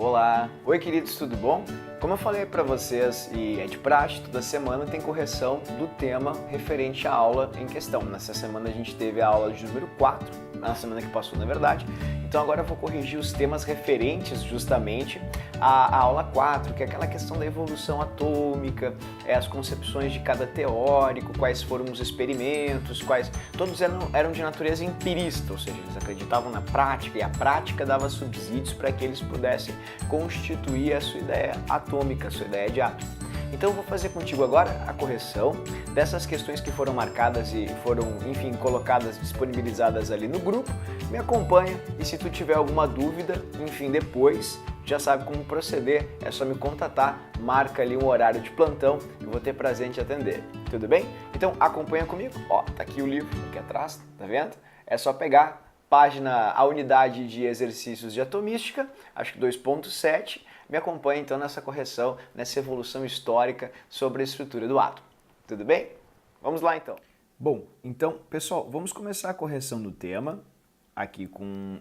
Olá! Oi, queridos, tudo bom? Como eu falei para vocês, e é de praxe, toda semana tem correção do tema referente à aula em questão. Nessa semana a gente teve a aula de número 4, na semana que passou, na verdade. Então agora eu vou corrigir os temas referentes justamente à aula 4, que é aquela questão da evolução atômica, as concepções de cada teórico, quais foram os experimentos, todos eram de natureza empirista, ou seja, eles acreditavam na prática e a prática dava subsídios para que eles pudessem constituir a sua ideia atômica, a sua ideia de átomo. Então eu vou fazer contigo agora a correção dessas questões que foram marcadas e foram, enfim, colocadas, disponibilizadas ali no grupo. Me acompanha e se tu tiver alguma dúvida, enfim, depois já sabe como proceder, é só me contatar, marca ali um horário de plantão, eu vou ter prazer em te atender, tudo bem? Então acompanha comigo, ó, tá aqui o livro aqui atrás, tá vendo? É só pegar a unidade de exercícios de atomística, acho que 2.7, me acompanha então nessa correção, nessa evolução histórica sobre a estrutura do átomo. Tudo bem? Vamos lá então. Bom, então, pessoal, vamos começar a correção do tema, aqui com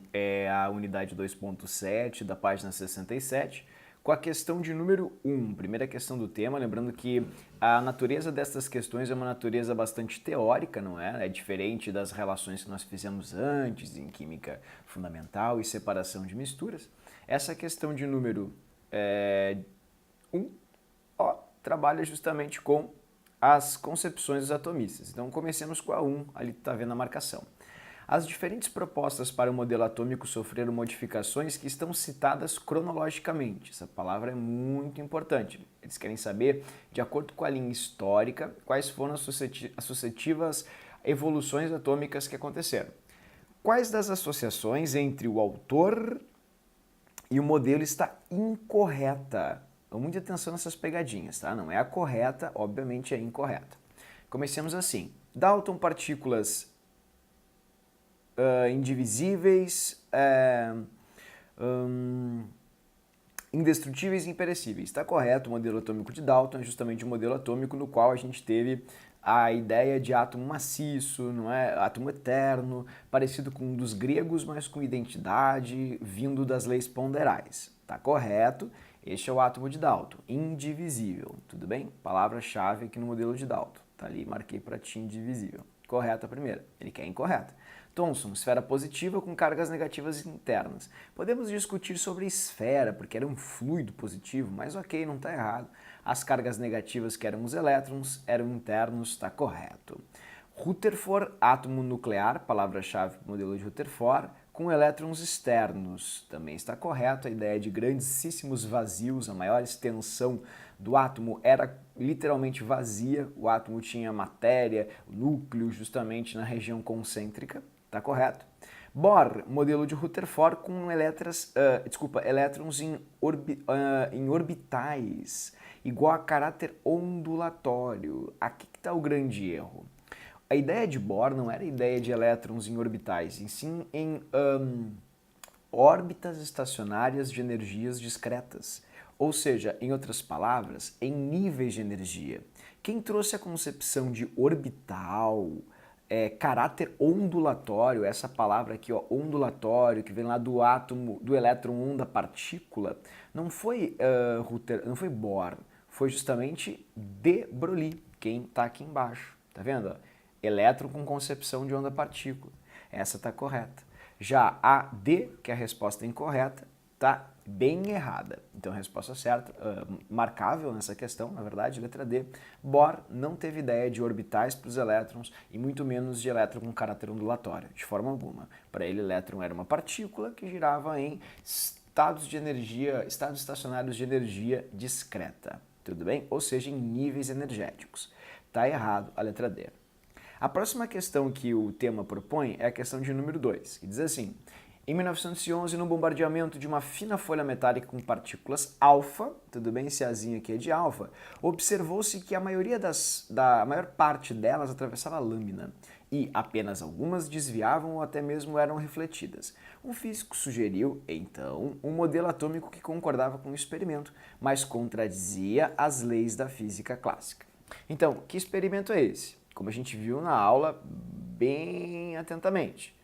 a unidade 2.7 da página 67, com a questão de número 1, primeira questão do tema, lembrando que a natureza dessas questões é uma natureza bastante teórica, não é? É diferente das relações que nós fizemos antes em química fundamental e separação de misturas. Essa questão de número 1, trabalha justamente com as concepções dos atomistas. Então comecemos com a 1, ali está vendo a marcação. As diferentes propostas para o modelo atômico sofreram modificações que estão citadas cronologicamente. Essa palavra é muito importante. Eles querem saber, de acordo com a linha histórica, quais foram as sucessivas evoluções atômicas que aconteceram. Quais das associações entre o autor e o modelo está incorreta? Muita atenção nessas pegadinhas, tá? Não é a correta, obviamente é incorreta. Comecemos assim. Dalton, partículas indivisíveis, indestrutíveis e imperecíveis. Está correto, o modelo atômico de Dalton é justamente o modelo atômico no qual a gente teve a ideia de átomo maciço, não é? Átomo eterno, parecido com um dos gregos, mas com identidade, vindo das leis ponderais. Está correto, este é o átomo de Dalton, indivisível, tudo bem? Palavra-chave aqui no modelo de Dalton, tá ali, marquei para ti, indivisível. Correta a primeira, ele quer incorreta. Thomson, esfera positiva com cargas negativas internas. Podemos discutir sobre esfera, porque era um fluido positivo, mas ok, não está errado. As cargas negativas, que eram os elétrons, eram internos, está correto. Rutherford, átomo nuclear, palavra-chave para o modelo de Rutherford, com elétrons externos. Também está correto, a ideia de grandíssimos vazios, a maior extensão do átomo era literalmente vazia, o átomo tinha matéria, núcleo justamente na região concêntrica. Tá correto? Bohr, modelo de Rutherford com elétrons em orbitais, igual a caráter ondulatório. Aqui que está o grande erro. A ideia de Bohr não era a ideia de elétrons em orbitais, e sim em órbitas estacionárias de energias discretas. Ou seja, em outras palavras, em níveis de energia. Quem trouxe a concepção de orbital, caráter ondulatório, essa palavra aqui, ó, ondulatório, que vem lá do átomo, do elétron 1 da partícula, não foi Bohr, foi justamente de Broglie, quem está aqui embaixo, tá vendo? Ó? Elétron com concepção de onda-partícula, essa está correta. Já a D, que é a resposta incorreta, está bem errada. Então a resposta certa, marcável nessa questão, na verdade, letra D. Bohr não teve ideia de orbitais para os elétrons e muito menos de elétron com caráter ondulatório, de forma alguma. Para ele, elétron era uma partícula que girava em estados estacionários de energia discreta, tudo bem? Ou seja, em níveis energéticos. Está errado a letra D. A próxima questão que o tema propõe é a questão de número 2, que diz assim: em 1911, no bombardeamento de uma fina folha metálica com partículas alfa, tudo bem, esse azinho aqui é de alfa, observou-se que a maior parte delas atravessava a lâmina e apenas algumas desviavam ou até mesmo eram refletidas. Um físico sugeriu, então, um modelo atômico que concordava com o experimento, mas contradizia as leis da física clássica. Então, que experimento é esse? Como a gente viu na aula bem atentamente.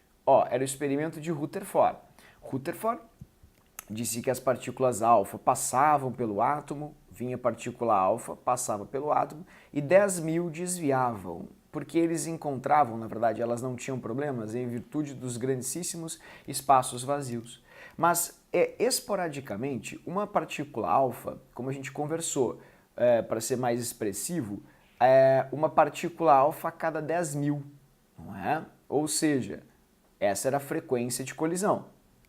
Era o experimento de Rutherford. Rutherford disse que as partículas alfa passavam pelo átomo, vinha partícula alfa, passava pelo átomo, e 10.000 desviavam, porque eles encontravam, na verdade, elas não tinham problemas em virtude dos grandíssimos espaços vazios. Mas, esporadicamente, uma partícula alfa, como a gente conversou, para ser mais expressivo, uma partícula alfa a cada 10.000, não é? Ou seja, essa era a frequência de colisão,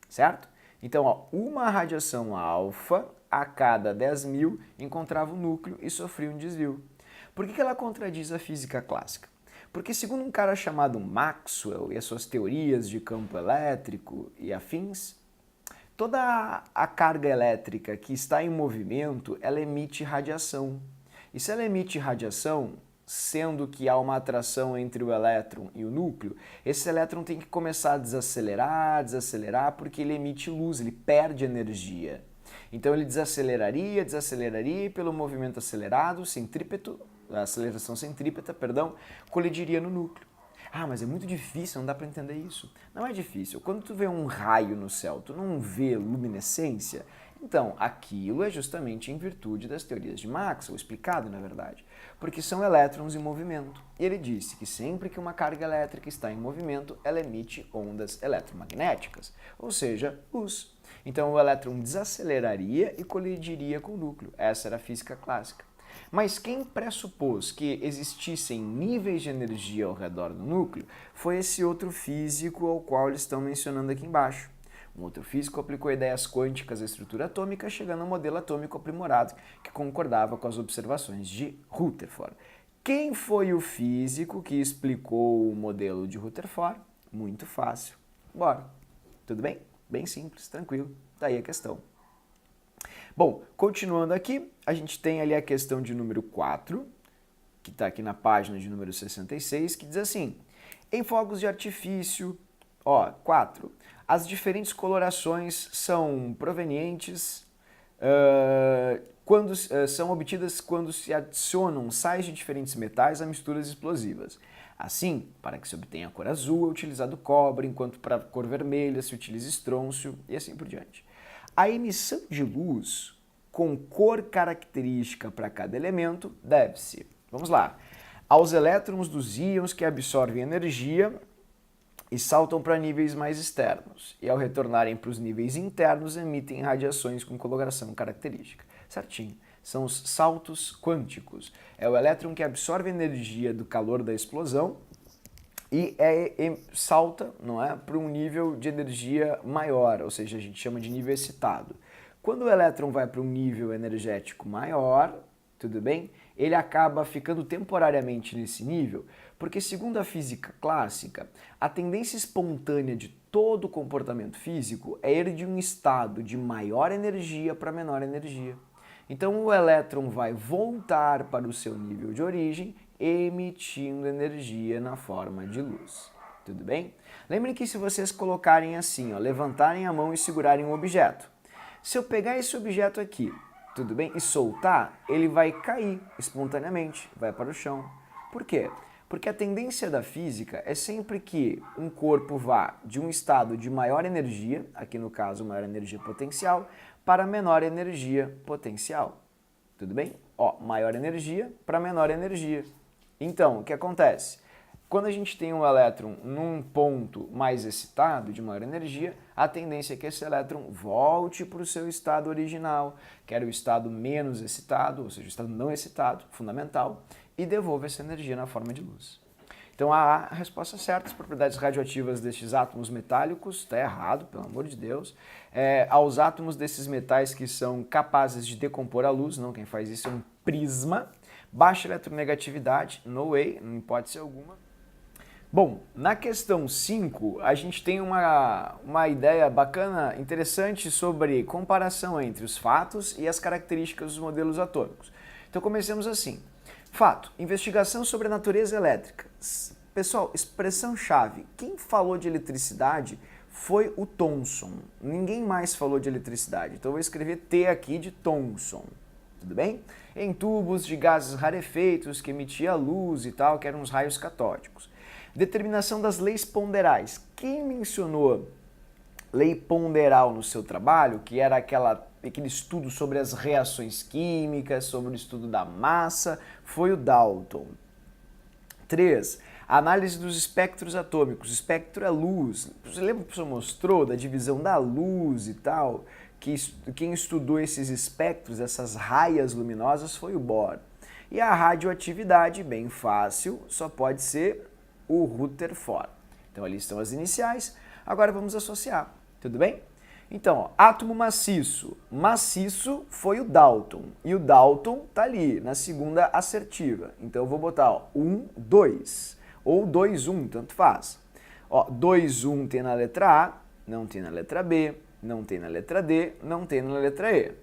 certo? Então, ó, uma radiação alfa a cada 10.000 encontrava o núcleo e sofria um desvio. Por que ela contradiz a física clássica? Porque segundo um cara chamado Maxwell e as suas teorias de campo elétrico e afins, toda a carga elétrica que está em movimento, ela emite radiação. E se ela emite radiação, sendo que há uma atração entre o elétron e o núcleo, esse elétron tem que começar a desaceleraar, porque ele emite luz, ele perde energia. Então ele desaceleraria, e pelo movimento acelerado, a aceleração centrípeta, colidiria no núcleo. Ah, mas é muito difícil, não dá para entender isso. Não é difícil. Quando tu vê um raio no céu, tu não vê luminescência? Então, aquilo é justamente em virtude das teorias de Maxwell, explicado na verdade, porque são elétrons em movimento. E ele disse que sempre que uma carga elétrica está em movimento, ela emite ondas eletromagnéticas, ou seja, luz. Então o elétron desaceleraria e colidiria com o núcleo. Essa era a física clássica. Mas quem pressupôs que existissem níveis de energia ao redor do núcleo foi esse outro físico ao qual eles estão mencionando aqui embaixo. Um outro físico aplicou ideias quânticas à estrutura atômica, chegando a um modelo atômico aprimorado que concordava com as observações de Rutherford. Quem foi o físico que explicou o modelo de Rutherford? Muito fácil. Bora. Tudo bem? Bem simples, tranquilo. Daí a questão. Bom, continuando aqui, a gente tem ali a questão de número 4, que está aqui na página de número 66, que diz assim: em fogos de artifício, 4, as diferentes colorações são provenientes são obtidas quando se adicionam sais de diferentes metais a misturas explosivas. Assim, para que se obtenha a cor azul, é utilizado cobre, enquanto para a cor vermelha se utiliza estrôncio e assim por diante. A emissão de luz com cor característica para cada elemento deve-se, vamos lá, aos elétrons dos íons que absorvem energia e saltam para níveis mais externos, e ao retornarem para os níveis internos emitem radiações com coloração característica. Certinho. São os saltos quânticos. É o elétron que absorve energia do calor da explosão e salta, não é, para um nível de energia maior, ou seja, a gente chama de nível excitado. Quando o elétron vai para um nível energético maior, tudo bem? Ele acaba ficando temporariamente nesse nível, porque segundo a física clássica, a tendência espontânea de todo o comportamento físico é ir de um estado de maior energia para menor energia. Então o elétron vai voltar para o seu nível de origem, emitindo energia na forma de luz. Tudo bem? Lembrem que se vocês colocarem assim, levantarem a mão e segurarem um objeto, se eu pegar esse objeto aqui, tudo bem, e soltar, ele vai cair espontaneamente, vai para o chão. Por quê? Porque a tendência da física é sempre que um corpo vá de um estado de maior energia, aqui no caso maior energia potencial, para menor energia potencial. Tudo bem? Maior energia para menor energia. Então, o que acontece? Quando a gente tem um elétron num ponto mais excitado, de maior energia, a tendência é que esse elétron volte para o seu estado original, que era o estado menos excitado, ou seja, o estado não excitado, fundamental, e devolva essa energia na forma de luz. Então a resposta certa, as propriedades radioativas destes átomos metálicos, está errado, pelo amor de Deus, aos átomos desses metais que são capazes de decompor a luz, não, quem faz isso é um prisma, baixa eletronegatividade, no way, não hipótese alguma. Bom, na questão 5, a gente tem uma ideia bacana, interessante sobre comparação entre os fatos e as características dos modelos atômicos. Então comecemos assim. Fato, investigação sobre a natureza elétrica. Pessoal, expressão-chave, quem falou de eletricidade foi o Thomson. Ninguém mais falou de eletricidade, então eu vou escrever T aqui de Thomson. Tudo bem? Em tubos de gases rarefeitos que emitia luz e tal, que eram os raios catódicos. Determinação das leis ponderais. Quem mencionou lei ponderal no seu trabalho, que era aquele estudo sobre as reações químicas, sobre o estudo da massa, foi o Dalton. 3. Análise dos espectros atômicos. Espectro é luz. Você lembra que o professor mostrou da divisão da luz e tal? Que quem estudou esses espectros, essas raias luminosas, foi o Bohr. E a radioatividade, bem fácil, só pode ser o Rutherford. Então ali estão as iniciais, agora vamos associar, tudo bem? Então, ó, átomo maciço. Maciço foi o Dalton, e o Dalton tá ali, na segunda assertiva. Então eu vou botar, ó, 1, 2, ou 2, 1, tanto faz. Ó, 2, 1 tem na letra A, não tem na letra B, não tem na letra D, não tem na letra E.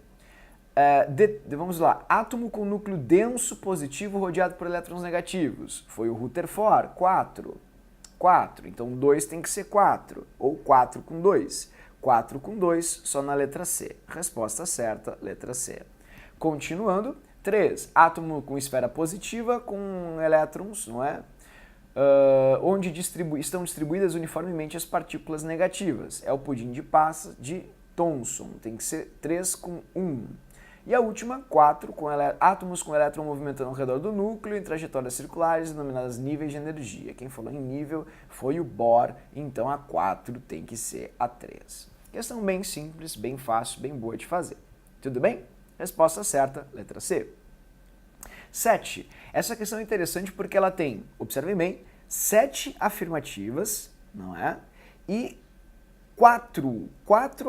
Vamos lá, átomo com núcleo denso positivo rodeado por elétrons negativos. Foi o Rutherford, 4. 4, então 2 tem que ser 4, ou 4 com 2. 4 com 2, só na letra C. Resposta certa, letra C. Continuando, 3, átomo com esfera positiva com elétrons, não é? Onde estão distribuídas uniformemente as partículas negativas. É o pudim de passa de Thomson, tem que ser 3 com 1. E a última, 4, átomos com elétron movimentando ao redor do núcleo em trajetórias circulares, denominadas níveis de energia. Quem falou em nível foi o Bohr, então a 4 tem que ser a 3. Questão bem simples, bem fácil, bem boa de fazer. Tudo bem? Resposta certa, letra C. 7. Essa questão é interessante porque ela tem, observem bem, 7 afirmativas, não é? E 4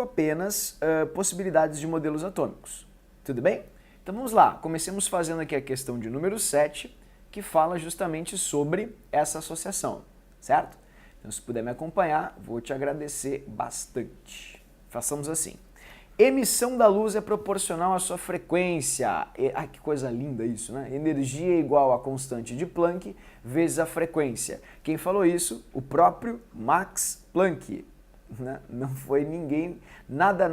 apenas possibilidades de modelos atômicos. Tudo bem? Então vamos lá, comecemos fazendo aqui a questão de número 7, que fala justamente sobre essa associação, certo? Então se puder me acompanhar, vou te agradecer bastante. Façamos assim. Emissão da luz é proporcional à sua frequência. Ai, que coisa linda isso, né? Energia é igual a constante de Planck vezes a frequência. Quem falou isso? O próprio Max Planck. Né? Não foi ninguém, nada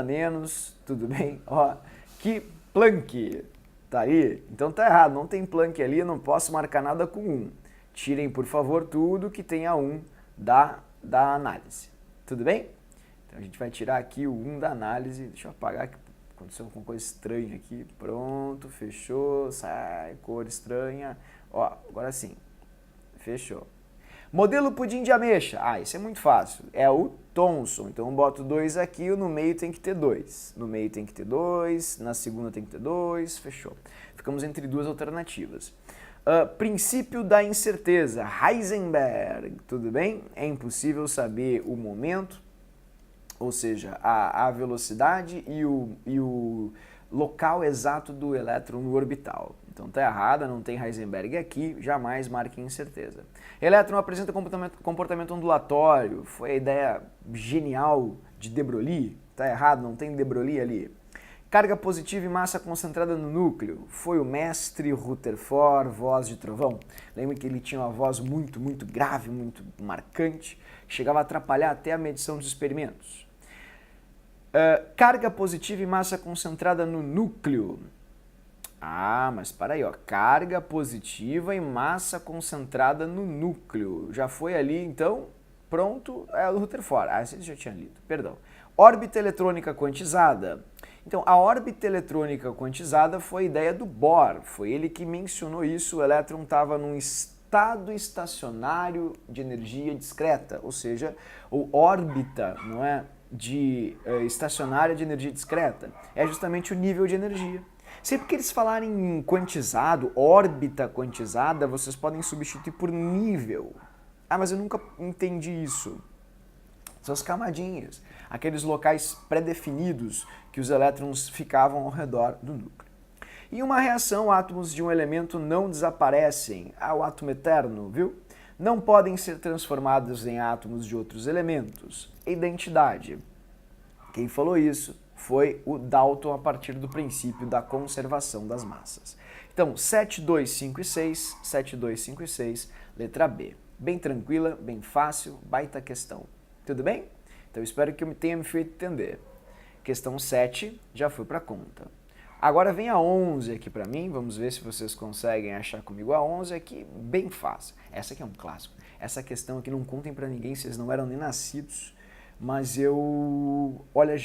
menos, tudo bem? Ó, que Planck, tá aí? Então tá errado, não tem Planck ali, eu não posso marcar nada com 1. Tirem, por favor, tudo que tenha 1 da análise, tudo bem? Então a gente vai tirar aqui o 1 da análise, deixa eu apagar, que aconteceu alguma coisa estranha aqui, pronto, fechou, sai, cor estranha, ó, agora sim, fechou. Modelo pudim de ameixa. Ah, isso é muito fácil. É o Thomson. Então eu boto 2 aqui, no meio tem que ter 2. No meio tem que ter 2, na segunda tem que ter 2, fechou. Ficamos entre duas alternativas. Princípio da incerteza. Heisenberg. Tudo bem? É impossível saber o momento, ou seja, a velocidade e o local exato do elétron no orbital. Então tá errada, não tem Heisenberg aqui, jamais marque incerteza. Elétron apresenta comportamento ondulatório, foi a ideia genial de de Broglie, tá errado, não tem de Broglie ali. Carga positiva e massa concentrada no núcleo, foi o mestre Rutherford, voz de trovão. Lembra que ele tinha uma voz muito grave, muito marcante, que chegava a atrapalhar até a medição dos experimentos. Carga positiva e massa concentrada no núcleo. Ah, mas para aí, ó, carga positiva e massa concentrada no núcleo. Já foi ali, então, pronto, é o Rutherford. Ah, esse eu já tinha lido, perdão. Órbita eletrônica quantizada. Então, a órbita eletrônica quantizada foi a ideia do Bohr, foi ele que mencionou isso, o elétron estava num estado estacionário de energia discreta, ou seja, o órbita, não é, estacionária de energia discreta, é justamente o nível de energia. Sempre que eles falarem em quantizado, órbita quantizada, vocês podem substituir por nível. Ah, mas eu nunca entendi isso. São as camadinhas, aqueles locais pré-definidos que os elétrons ficavam ao redor do núcleo. Em uma reação, átomos de um elemento não desaparecem. Ah, o átomo eterno, viu? Não podem ser transformados em átomos de outros elementos. Identidade. Quem falou isso foi o Dalton a partir do princípio da conservação das massas. Então, 7, 2, 5 e 6, 7, 2, 5 e 6, letra B. Bem tranquila, bem fácil, baita questão. Tudo bem? Então, espero que eu tenha me feito entender. Questão 7 já foi para conta. Agora vem a 11 aqui para mim, vamos ver se vocês conseguem achar comigo a 11 aqui, bem fácil. Essa aqui é um clássico. Essa questão aqui não contem para ninguém, vocês não eram nem nascidos. mas olha,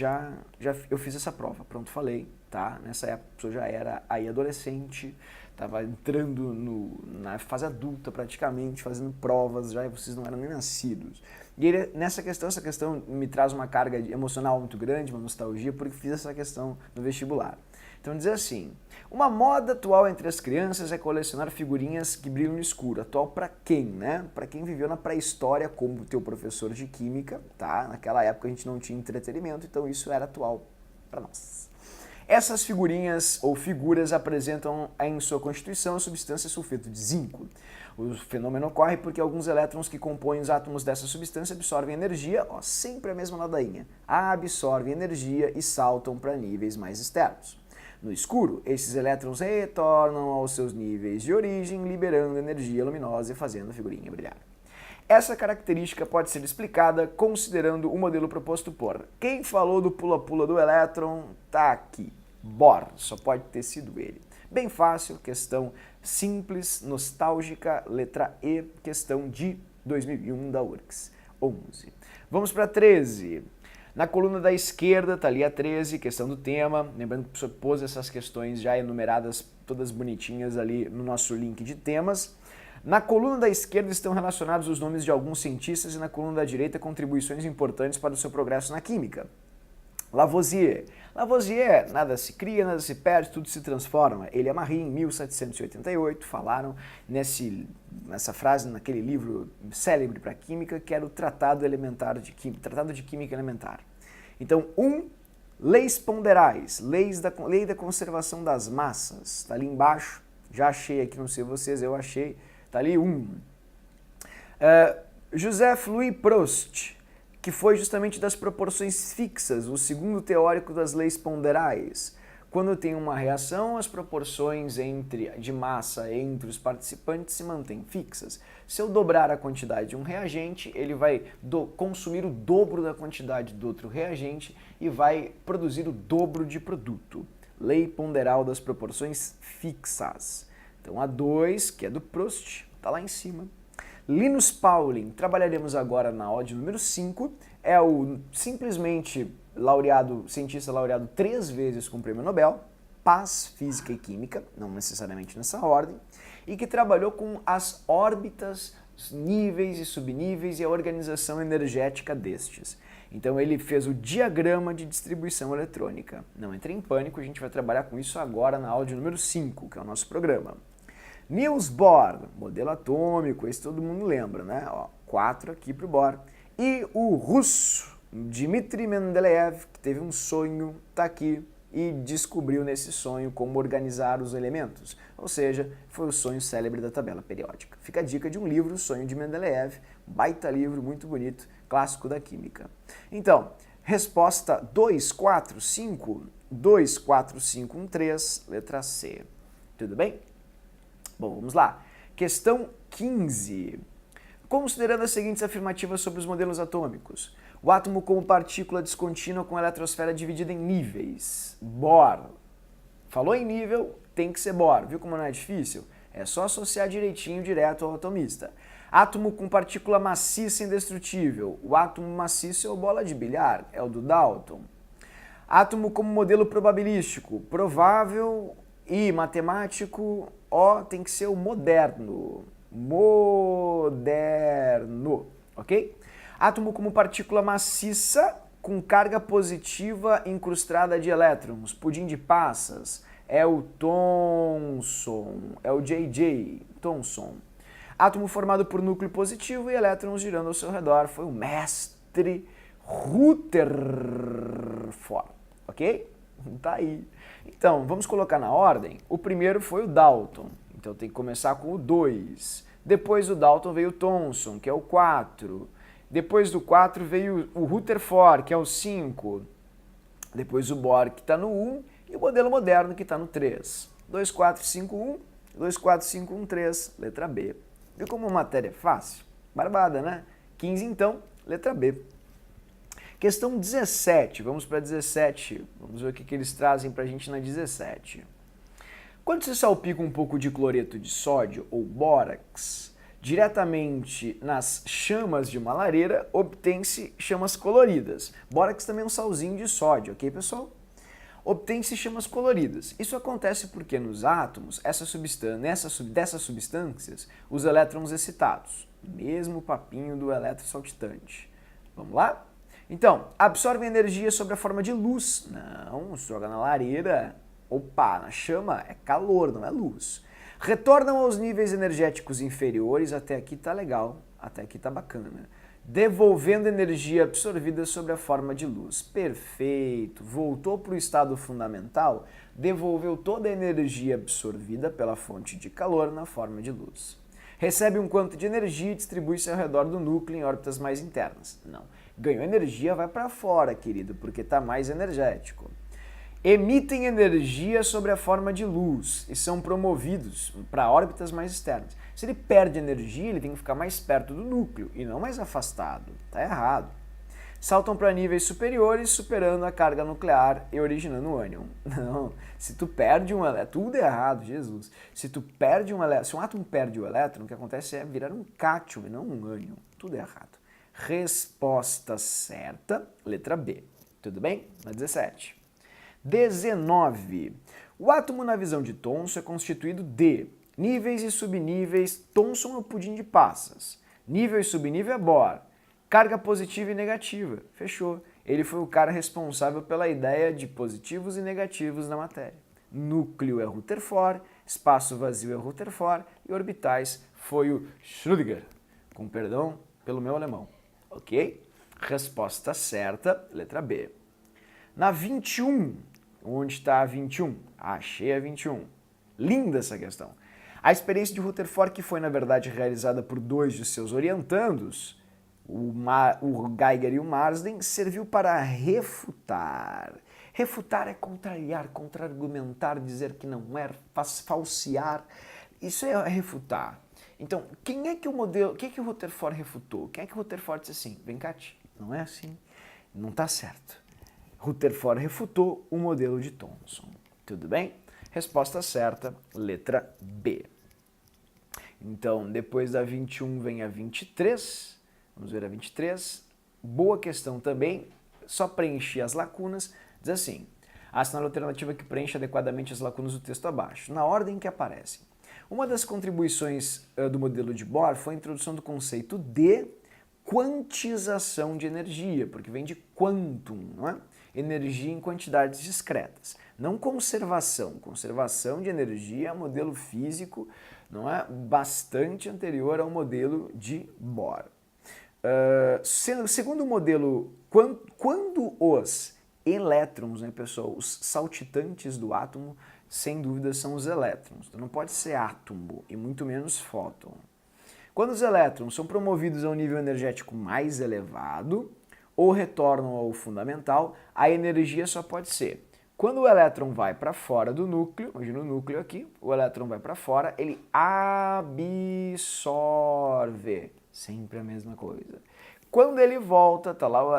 eu fiz essa prova, pronto, falei, tá? Nessa época eu já era aí adolescente, estava entrando na fase adulta praticamente, fazendo provas, já vocês não eram nem nascidos. E essa questão me traz uma carga emocional muito grande, uma nostalgia, porque fiz essa questão no vestibular. Então diz assim, uma moda atual entre as crianças é colecionar figurinhas que brilham no escuro. Atual para quem, né? Para quem viveu na pré-história como teu professor de química, tá? Naquela época a gente não tinha entretenimento, então isso era atual para nós. Essas figurinhas ou figuras apresentam em sua constituição a substância sulfeto de zinco. O fenômeno ocorre porque alguns elétrons que compõem os átomos dessa substância absorvem energia, sempre a mesma ladainha, absorvem energia e saltam para níveis mais externos. No escuro, esses elétrons retornam aos seus níveis de origem, liberando energia luminosa e fazendo a figurinha brilhar. Essa característica pode ser explicada considerando o modelo proposto por... Quem falou do pula-pula do elétron tá aqui. Bohr, só pode ter sido ele. Bem fácil, questão simples, nostálgica, letra E, questão de 2001 da URGS. 11. Vamos para 13. Na coluna da esquerda está ali a 13, questão do tema. Lembrando que o professor pôs essas questões já enumeradas, todas bonitinhas ali no nosso link de temas. Na coluna da esquerda estão relacionados os nomes de alguns cientistas e na coluna da direita contribuições importantes para o seu progresso na química. Lavoisier. Lavoisier, nada se cria, nada se perde, tudo se transforma. Ele e Marie, em 1788, falaram nessa frase, naquele livro célebre para química, que era o Tratado Elementar de Química, Tratado de Química Elementar. Então, leis ponderais, lei da conservação das massas, está ali embaixo, já achei aqui, não sei vocês, eu achei, está ali Joseph-Louis Proust, que foi justamente das proporções fixas, o segundo teórico das leis ponderais. Quando tem uma reação, as proporções de massa entre os participantes se mantêm fixas. Se eu dobrar a quantidade de um reagente, ele vai consumir o dobro da quantidade do outro reagente e vai produzir o dobro de produto. Lei ponderal das proporções fixas. Então a 2, que é do Proust, está lá em cima. Linus Pauling, trabalharemos agora na aula de número 5, é o simplesmente cientista laureado 3 vezes com o Prêmio Nobel, Paz, Física e Química, não necessariamente nessa ordem, e que trabalhou com as órbitas, níveis e subníveis e a organização energética destes. Então ele fez o diagrama de distribuição eletrônica. Não entre em pânico, a gente vai trabalhar com isso agora na aula de número 5, que é o nosso programa. Niels Bohr, modelo atômico, esse todo mundo lembra, né? 4 aqui para o Bohr. E o russo, Dmitry Mendeleev, que teve um sonho, está aqui e descobriu nesse sonho como organizar os elementos. Ou seja, foi o sonho célebre da tabela periódica. Fica a dica de um livro, O Sonho de Mendeleev, baita livro, muito bonito, clássico da química. Então, resposta 2, 4, 5, 2, 4, 5, 1, 3, letra C. Tudo bem? Bom, vamos lá. Questão 15. Considerando as seguintes afirmativas sobre os modelos atômicos. O átomo como partícula descontínua com a eletrosfera dividida em níveis. Bohr. Falou em nível, tem que ser Bohr. Viu como não é difícil? É só associar direitinho, direto ao atomista. Átomo com partícula maciça indestrutível. O átomo maciço é o bola de bilhar, é o do Dalton. Átomo como modelo probabilístico. Provável e matemático, tem que ser o moderno. Moderno, ok? Átomo como partícula maciça com carga positiva incrustada de elétrons, pudim de passas, é o Thomson, é o J.J. Thomson. Átomo formado por núcleo positivo e elétrons girando ao seu redor, foi o mestre Rutherford, ok? Tá aí. Então, vamos colocar na ordem. O primeiro foi o Dalton, então tem que começar com o 2. Depois do Dalton veio o Thomson, que é o 4. Depois do 4 veio o Rutherford, que é o 5. Depois o Bohr, que está no 1. E o modelo moderno, que está no 3. 2, 4, 5, 1. 2, 4, 5, 1, 3. Letra B. Viu como a matéria é fácil? Barbada, né? 15, então, letra B. Questão 17. Vamos para 17. Vamos ver o que eles trazem para a gente na 17. Quando se salpica um pouco de cloreto de sódio ou bórax, diretamente nas chamas de uma lareira, obtém-se chamas coloridas. Bórax também é um salzinho de sódio, ok, pessoal? Obtém-se chamas coloridas. Isso acontece porque nos átomos, dessas substâncias, os elétrons excitados. Mesmo papinho do eletrosaltitante. Vamos lá? Então, absorvem energia sob a forma de luz. Não, joga na lareira. Opa, na chama é calor, não é luz. Retornam aos níveis energéticos inferiores, até aqui tá legal, até aqui tá bacana. Devolvendo energia absorvida sob a forma de luz. Perfeito, voltou para o estado fundamental, devolveu toda a energia absorvida pela fonte de calor na forma de luz. Recebe um quanto de energia e distribui-se ao redor do núcleo em órbitas mais internas. Não, ganhou energia, vai para fora, querido, porque está mais energético. Emitem energia sobre a forma de luz e são promovidos para órbitas mais externas. Se ele perde energia, ele tem que ficar mais perto do núcleo e não mais afastado. Está errado. Saltam para níveis superiores, superando a carga nuclear e originando um ânion. Não, se tu perde um elétron, tudo é errado, Jesus. Se tu perde um elétron, se um átomo perde o elétron, o que acontece é virar um cátion e não um ânion. Tudo é errado. Resposta certa, letra B. Tudo bem? Na 17. 19. O átomo na visão de Thomson é constituído de níveis e subníveis. Thomson é o pudim de passas. Nível e subnível é Bohr. Carga positiva e negativa. Fechou. Ele foi o cara responsável pela ideia de positivos e negativos na matéria. Núcleo é Rutherford, espaço vazio é Rutherford e orbitais foi o Schrödinger. Com perdão pelo meu alemão. Ok? Resposta certa, letra B. Na 21, onde está a 21? Achei a 21. Linda essa questão. A experiência de Rutherford, que foi na verdade realizada por dois de seus orientandos, o Geiger e o Marsden, serviu para refutar. Refutar é contrariar, contra-argumentar, dizer que não é, falsear. Isso é refutar. Então, quem é que o Rutherford refutou? Quem é que o Rutherford disse assim? Vem cá, não é assim, não está certo. Rutherford refutou o modelo de Thomson. Tudo bem? Resposta certa, letra B. Então, depois da 21 vem a 23. Vamos ver a 23. Boa questão também, só preencher as lacunas. Diz assim, assinale a alternativa que preenche adequadamente as lacunas do texto abaixo, na ordem que aparecem. Uma das contribuições do modelo de Bohr foi a introdução do conceito de quantização de energia, porque vem de quantum, não é? Energia em quantidades discretas. Não conservação. Conservação de energia é um modelo físico, não é? Bastante anterior ao modelo de Bohr. Segundo o modelo, quando os elétrons, né, pessoal, os saltitantes do átomo, sem dúvida são os elétrons. Então não pode ser átomo e muito menos fóton. Quando os elétrons são promovidos a um nível energético mais elevado ou retornam ao fundamental, a energia só pode ser quando o elétron vai para fora do núcleo, imagina o núcleo aqui, o elétron vai para fora, ele absorve, sempre a mesma coisa. Quando ele volta, tá lá o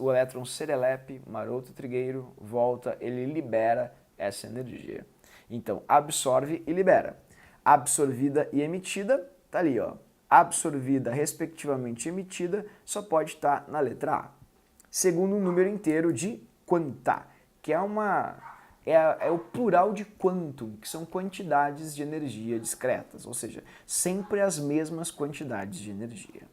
elétron serelepe, maroto trigueiro, volta, ele libera essa energia. Então, absorve e libera. Absorvida e emitida, tá ali, ó. Absorvida, respectivamente emitida, só pode estar na letra A. Segundo um número inteiro de quanta, que é o plural de quantum, que são quantidades de energia discretas, ou seja, sempre as mesmas quantidades de energia.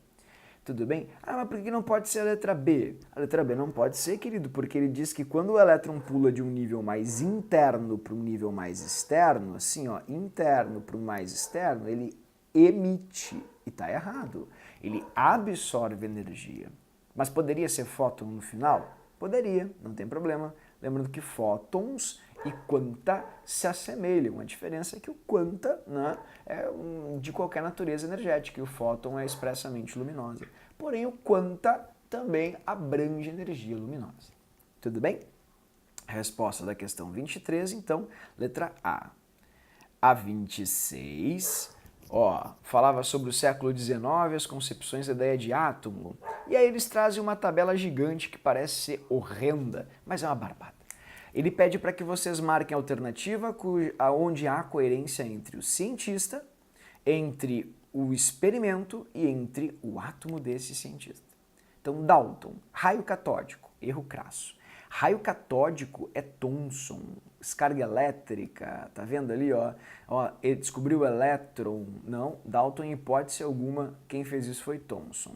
Tudo bem? Ah, mas por que não pode ser a letra B? A letra B não pode ser, querido, porque ele diz que quando o elétron pula de um nível mais interno para um nível mais externo, assim, ó, interno para o mais externo, ele emite. E está errado. Ele absorve energia. Mas poderia ser fóton no final? Poderia, não tem problema. Lembrando que fótons e quanta se assemelham. A diferença é que o quanta, né, é de qualquer natureza energética e o fóton é expressamente luminosa. Porém, o quanta também abrange energia luminosa. Tudo bem? Resposta da questão 23, então, letra A. A 26, falava sobre o século XIX, as concepções da ideia de átomo. E aí eles trazem uma tabela gigante que parece ser horrenda, mas é uma barbada. Ele pede para que vocês marquem a alternativa onde há coerência entre o cientista, entre o experimento e entre o átomo desse cientista. Então, Dalton, raio catódico, erro crasso. Raio catódico é Thomson, descarga elétrica, tá vendo ali, ó? Ele descobriu o elétron. Não, Dalton, em hipótese alguma, quem fez isso foi Thomson.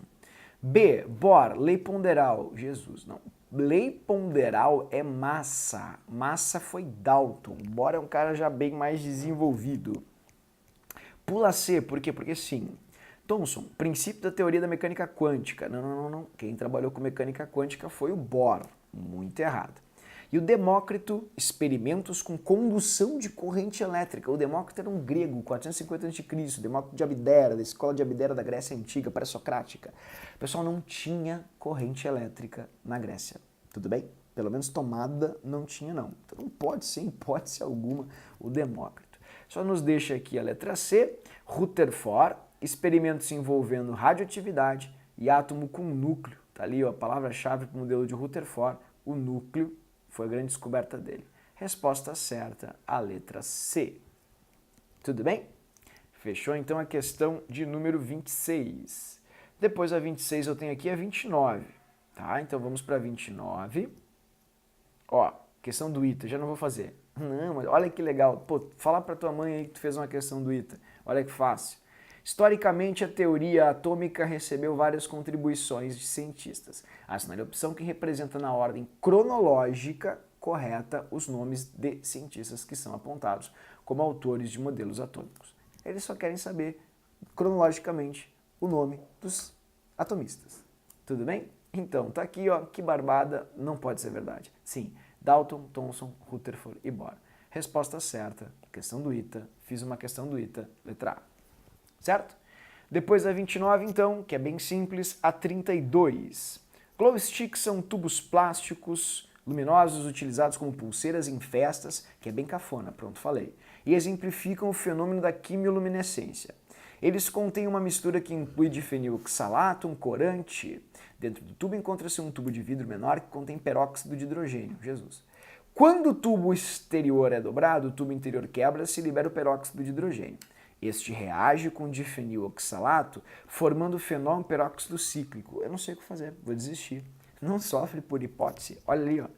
B, Bohr, lei ponderal, Jesus, não. Lei ponderal é massa, massa foi Dalton, Bohr é um cara já bem mais desenvolvido. Pula C, por quê? Porque sim. Thomson, princípio da teoria da mecânica quântica. Não. Quem trabalhou com mecânica quântica foi o Bohr. Muito errado. E o Demócrito, experimentos com condução de corrente elétrica. O Demócrito era um grego, 450 a.C., Demócrito de Abdera, da escola de Abdera da Grécia Antiga, pré-socrática. O pessoal não tinha corrente elétrica na Grécia, tudo bem? Pelo menos tomada não tinha não. Então não pode ser, em hipótese alguma, o Demócrito. Só nos deixa aqui a letra C, Rutherford, experimentos envolvendo radioatividade e átomo com núcleo. Tá ali ó, a palavra-chave para o modelo de Rutherford, o núcleo, foi a grande descoberta dele. Resposta certa, a letra C. Tudo bem? Fechou então a questão de número 26. Depois a 26 eu tenho aqui a 29. Tá? Então vamos para a 29. Ó, questão do ITA, já não vou fazer. Não, mas olha que legal. Pô, fala para tua mãe aí que tu fez uma questão do ITA. Olha que fácil. Historicamente, a teoria atômica recebeu várias contribuições de cientistas. Assinale a opção que representa na ordem cronológica correta os nomes de cientistas que são apontados como autores de modelos atômicos. Eles só querem saber, cronologicamente, o nome dos atomistas. Tudo bem? Então, tá aqui, ó, que barbada, não pode ser verdade. Sim, Dalton, Thomson, Rutherford e Bohr. Resposta certa, questão do ITA, fiz uma questão do ITA, letra A. Certo? Depois da 29, então, que é bem simples, a 32. Glow sticks são tubos plásticos luminosos utilizados como pulseiras em festas, que é bem cafona, pronto, falei, e exemplificam o fenômeno da quimioluminescência. Eles contêm uma mistura que inclui difeniloxalato, um corante. Dentro do tubo encontra-se um tubo de vidro menor que contém peróxido de hidrogênio, Jesus. Quando o tubo exterior é dobrado, o tubo interior quebra-se e libera o peróxido de hidrogênio. Este reage com difeniloxalato, formando o fenol peróxido cíclico. Eu não sei o que fazer, vou desistir. Não sofre por hipótese. Olha ali, ó.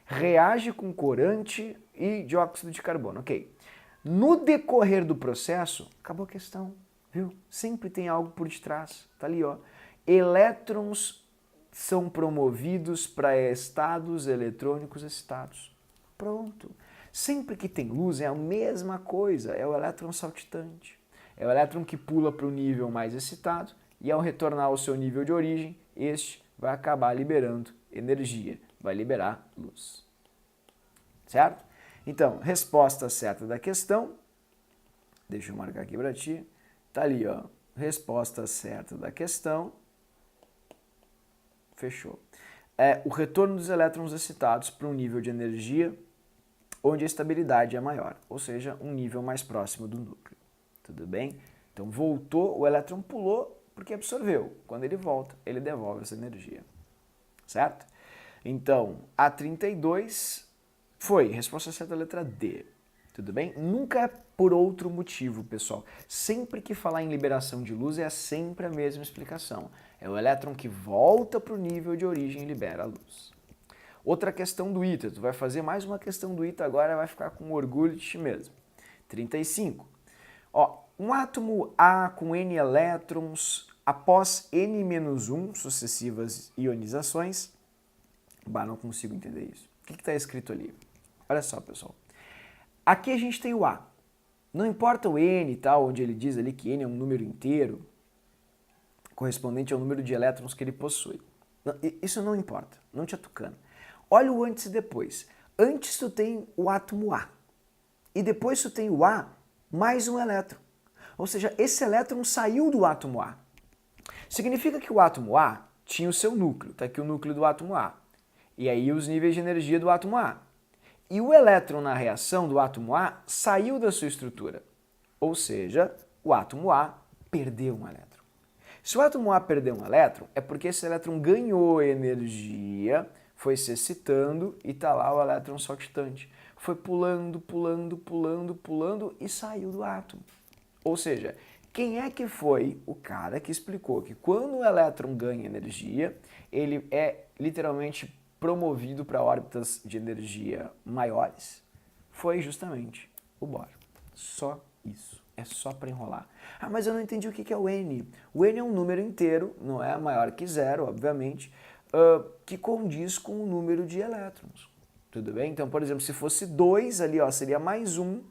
Reage com corante e dióxido de carbono. Ok. No decorrer do processo, acabou a questão, viu? Sempre tem algo por detrás. Tá ali, ó. Elétrons são promovidos para estados eletrônicos excitados. Pronto. Sempre que tem luz é a mesma coisa, é o elétron saltitante. É o elétron que pula para o nível mais excitado e ao retornar ao seu nível de origem, este vai acabar liberando energia, vai liberar luz. Certo? Então, resposta certa da questão, deixa eu marcar aqui para ti, tá ali, ó, resposta certa da questão, fechou. É o retorno dos elétrons excitados para um nível de energia onde a estabilidade é maior, ou seja, um nível mais próximo do núcleo. Tudo bem? Então voltou, o elétron pulou porque absorveu. Quando ele volta, ele devolve essa energia. Certo? Então, a 32 foi, resposta certa a letra D. Tudo bem? Nunca é por outro motivo, pessoal. Sempre que falar em liberação de luz é sempre a mesma explicação. É o elétron que volta para o nível de origem e libera a luz. Outra questão do ITA, tu vai fazer mais uma questão do ITA agora, vai ficar com orgulho de ti mesmo. 35. Ó, um átomo A com N elétrons, após N-1 sucessivas ionizações, não consigo entender isso. O que está escrito ali? Olha só, pessoal. Aqui a gente tem o A. Não importa o N e tal, onde ele diz ali que N é um número inteiro, correspondente ao número de elétrons que ele possui. Isso não importa, não te atucando. Olha o antes e depois. Antes tu tem o átomo A. E depois tu tem o A mais um elétron. Ou seja, esse elétron saiu do átomo A. Significa que o átomo A tinha o seu núcleo. Está aqui o núcleo do átomo A. E aí os níveis de energia do átomo A. E o elétron na reação do átomo A saiu da sua estrutura. Ou seja, o átomo A perdeu um elétron. Se o átomo A perdeu um elétron, é porque esse elétron ganhou energia, foi se excitando e está lá o elétron saltitante. Foi pulando, pulando, pulando, pulando e saiu do átomo. Ou seja, Quem é que foi o cara que explicou que quando o elétron ganha energia, ele é literalmente promovido para órbitas de energia maiores? Foi justamente o Bohr. Só isso. É só para enrolar. Ah, mas eu não entendi o que é o N. O N é um número inteiro, não é maior que zero, obviamente, que condiz com o número de elétrons. Tudo bem? Então, por exemplo, se fosse 2 ali, ó, seria mais 1,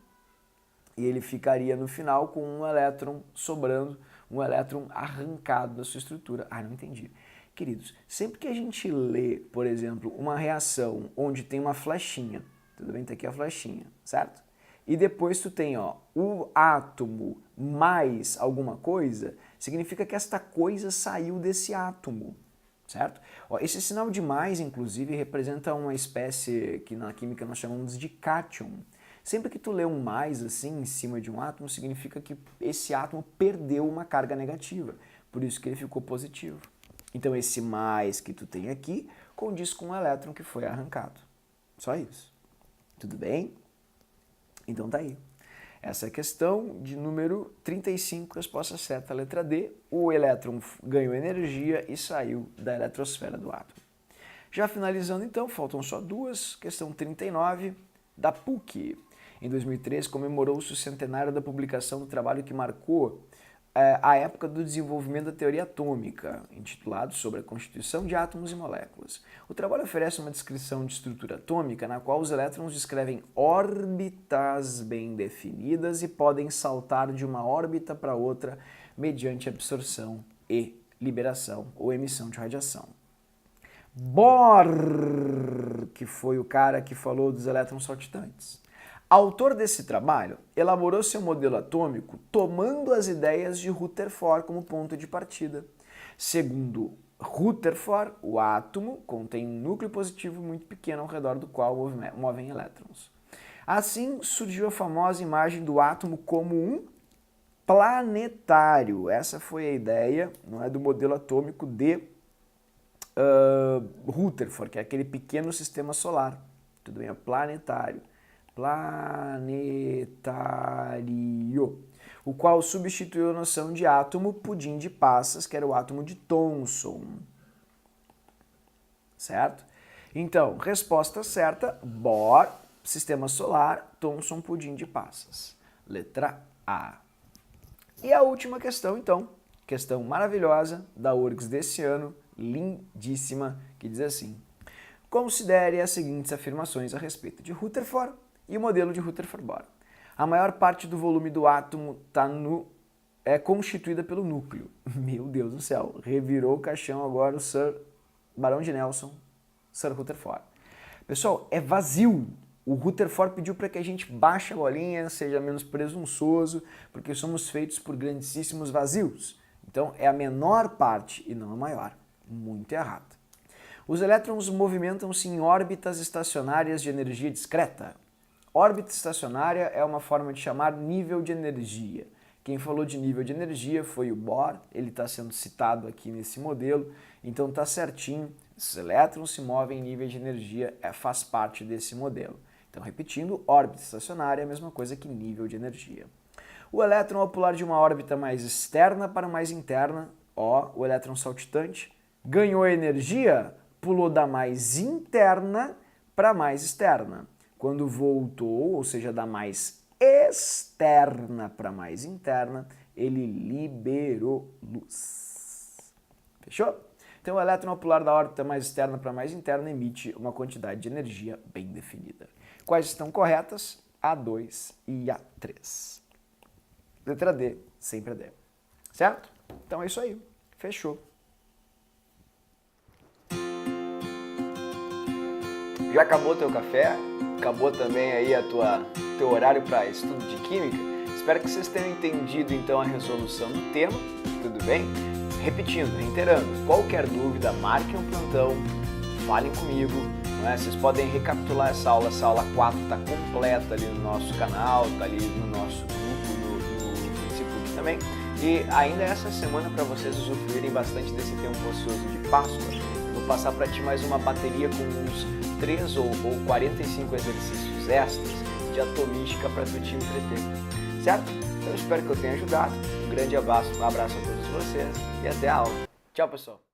e ele ficaria no final com um elétron sobrando, um elétron arrancado da sua estrutura. Ah, não entendi. Queridos, sempre que a gente lê, por exemplo, uma reação onde tem uma flechinha, tudo bem? Tá aqui a flechinha, certo? E depois tu tem, ó, o átomo mais alguma coisa, significa que esta coisa saiu desse átomo, certo? Ó, esse sinal de mais, inclusive, representa uma espécie que na química nós chamamos de cátion. Sempre que tu lê um mais assim em cima de um átomo, significa que esse átomo perdeu uma carga negativa, por isso que ele ficou positivo. Então esse mais que tu tem aqui condiz com um elétron que foi arrancado. Só isso. Tudo bem? Então tá aí. Essa é a questão de número 35, resposta certa, letra D. O elétron ganhou energia e saiu da eletrosfera do átomo. Já finalizando então, faltam só duas. Questão 39, da PUC. Em 2003, comemorou-se o centenário da publicação do trabalho que marcou a época do desenvolvimento da teoria atômica, intitulado Sobre a Constituição de Átomos e Moléculas. O trabalho oferece uma descrição de estrutura atômica na qual os elétrons descrevem órbitas bem definidas e podem saltar de uma órbita para outra mediante absorção e liberação ou emissão de radiação. Bohr, que foi o cara que falou dos elétrons saltitantes. Autor desse trabalho, elaborou seu modelo atômico tomando as ideias de Rutherford como ponto de partida. Segundo Rutherford, o átomo contém um núcleo positivo muito pequeno ao redor do qual movem elétrons. Assim, surgiu a famosa imagem do átomo como um planetário. Essa foi a ideia, não é, do modelo atômico de Rutherford, que é aquele pequeno sistema solar. Tudo bem, é planetário. Planetário, o qual substituiu a noção de átomo pudim de passas, que era o átomo de Thomson. Certo? Então, resposta certa, Bohr, sistema solar, Thomson, pudim de passas. Letra A. E a última questão, então, questão maravilhosa da URGS desse ano, lindíssima, que diz assim: considere as seguintes afirmações a respeito de Rutherford e o modelo de Rutherford-Bohr. A maior parte do volume do átomo é constituída pelo núcleo. Meu Deus do céu, revirou o caixão agora o Sir Barão de Nelson, Sir Rutherford. Pessoal, é vazio. O Rutherford pediu para que a gente baixe a bolinha, seja menos presunçoso, porque somos feitos por grandíssimos vazios. Então, é a menor parte e não a maior. Muito errado. Os elétrons movimentam-se em órbitas estacionárias de energia discreta. Órbita estacionária é uma forma de chamar nível de energia. Quem falou de nível de energia foi o Bohr, ele está sendo citado aqui nesse modelo, então está certinho, esses elétrons se movem em nível de energia, faz parte desse modelo. Então, repetindo, órbita estacionária é a mesma coisa que nível de energia. O elétron, ao pular de uma órbita mais externa para mais interna, o elétron saltitante, ganhou energia, pulou da mais interna para mais externa. Quando voltou, ou seja, da mais externa para mais interna, ele liberou luz. Fechou? Então o elétron, ao pular da órbita mais externa para mais interna, emite uma quantidade de energia bem definida. Quais estão corretas? A2 e A3. Letra D, sempre a D. Certo? Então é isso aí. Fechou. Já acabou o teu café? Acabou também aí teu horário para estudo de química? Espero que vocês tenham entendido então a resolução do tema, tudo bem? Repetindo, reiterando, qualquer dúvida, marquem um plantão, falem comigo, não é? Vocês podem recapitular essa aula 4 está completa ali no nosso canal, está ali no nosso grupo no Facebook também. E ainda essa semana, para vocês usufruírem bastante desse tempo ocioso de Páscoa, eu vou passar para ti mais uma bateria com uns 3 ou 45 exercícios extras de atomística para tu te entreter, certo? Eu espero que eu tenha ajudado. Um grande abraço a todos vocês e até a aula. Tchau, pessoal!